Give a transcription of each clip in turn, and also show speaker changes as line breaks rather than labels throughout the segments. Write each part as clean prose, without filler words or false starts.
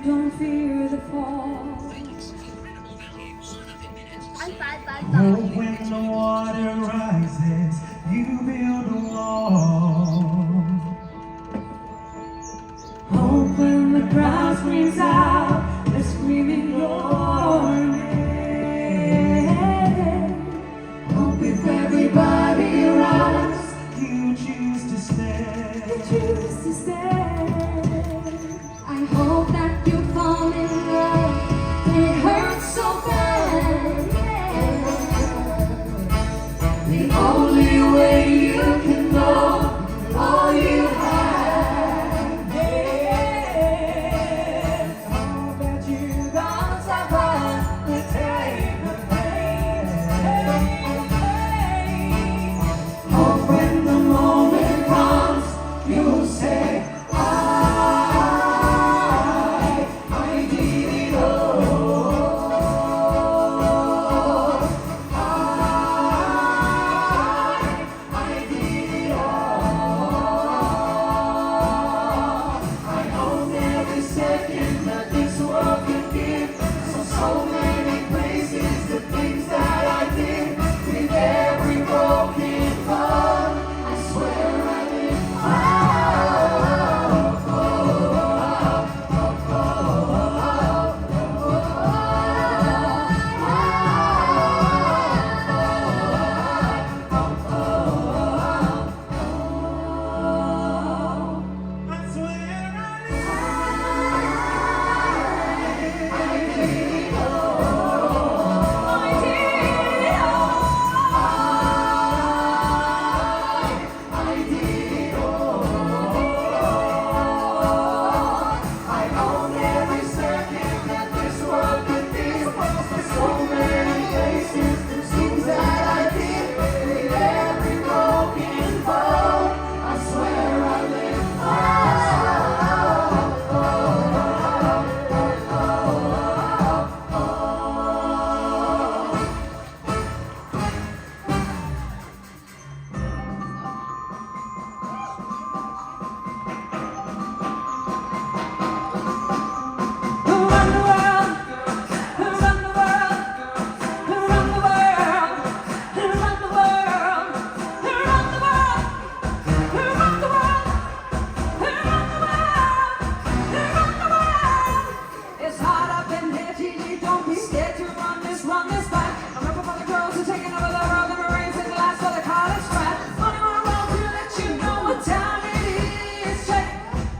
don't fear the fall.
Oh, when the water rises, you build a wall.
Hope when the crowd screams out, they're screaming your name. Hope if everybody runs,
You choose to stay.
you choose to stay. I hope that you fall in love. It hurts so bad. The only way you can know all you have. Yeah. Hope that you don't suffer the take the pain. Hope when the moment comes, you'll say, I did it all. I did it all. I own every second that this world can give. So many places, the things that I did. With every broken bone, I swear I live.
I swear I
It's hot up in here, Gigi. Don't be scared to run this back. I'm up for the girls who are taking over the world. The Marines and the last for the college grad. Money on the road to let you know what time it is. Check,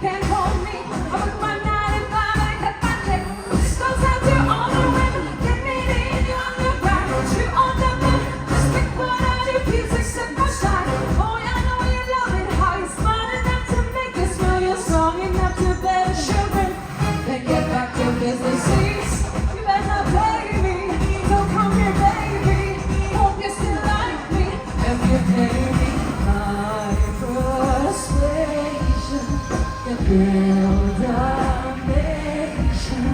can't hold me. I work my 9 and 5 and I cut my check. This goes out to all the women. Get me in you underground. You on the moon. Just pick what I do, please accept my shine. Oh, yeah, I know you love it. How you're smart enough to make us know you're strong enough to bear the children. Then get back to business, please. You better play me. So come here, baby. Hope you still like me. If you pay me my frustration, you build a nation.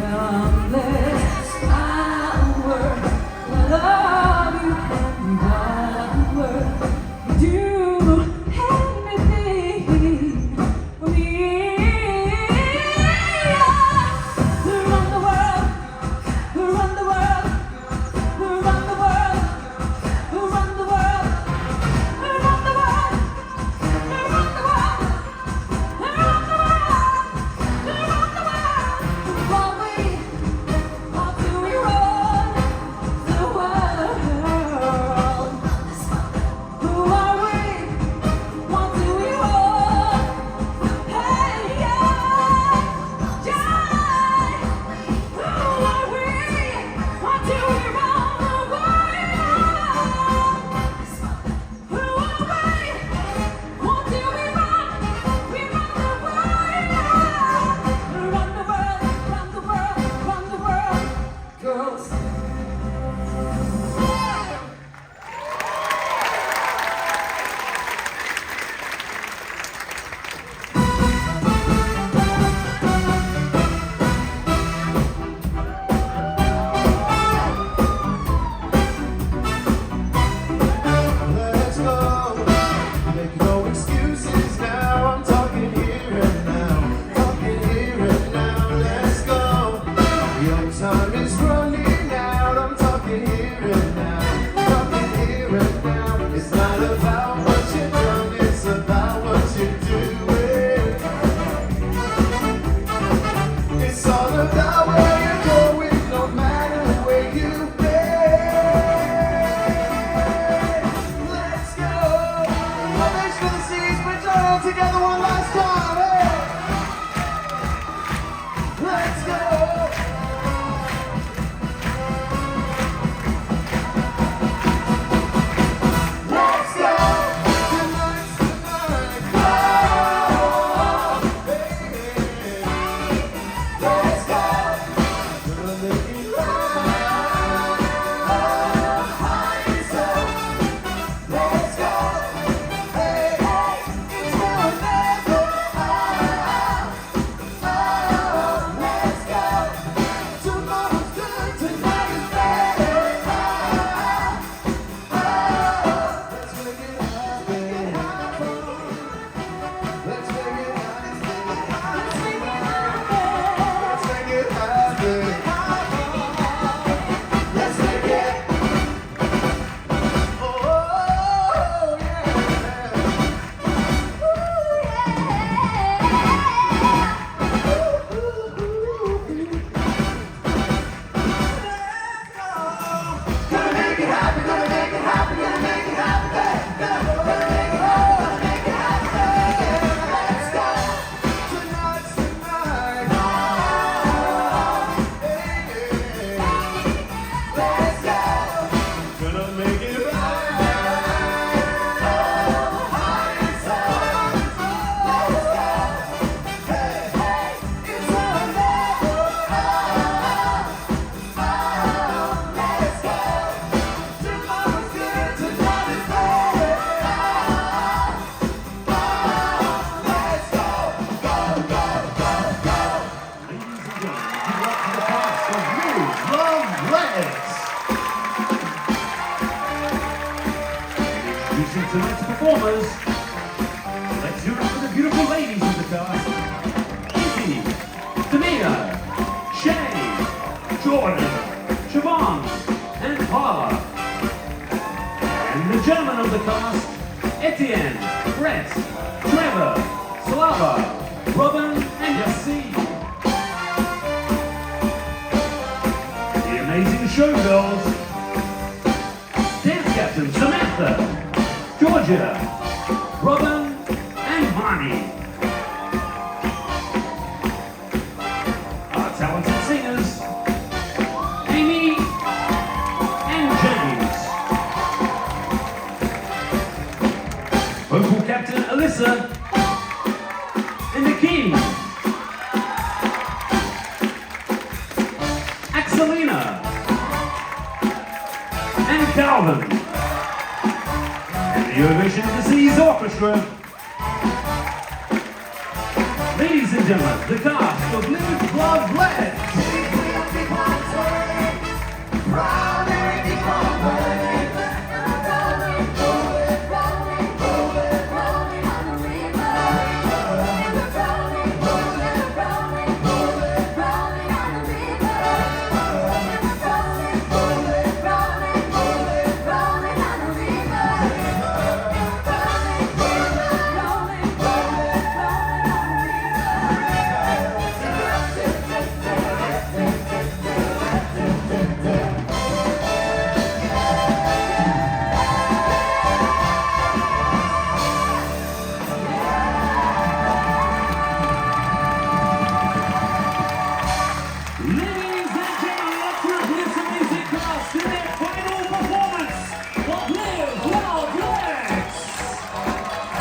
Boundless power. I love you and power. You do anything for me. Run the world, run the world, run the world, run the world, run the world, run the world, run the world, run the world. While we
do it for the beautiful ladies of the cast. Izzy, Tamia, Shay, Jordan, Siobhan, and Paula. And the gentlemen of the cast, Etienne, Brett, Trevor, Slava, Robin, and Yassi. The amazing showgirls, dance captain Samantha, Georgia, Robin, and Marnie. Our talented singers, Amy and James. Vocal captain Alyssa and the king, Axelina and Calvin. And the Ovation of the Seas Orchestra. Ladies and gentlemen, the cast of Live, Love, Let.
Proud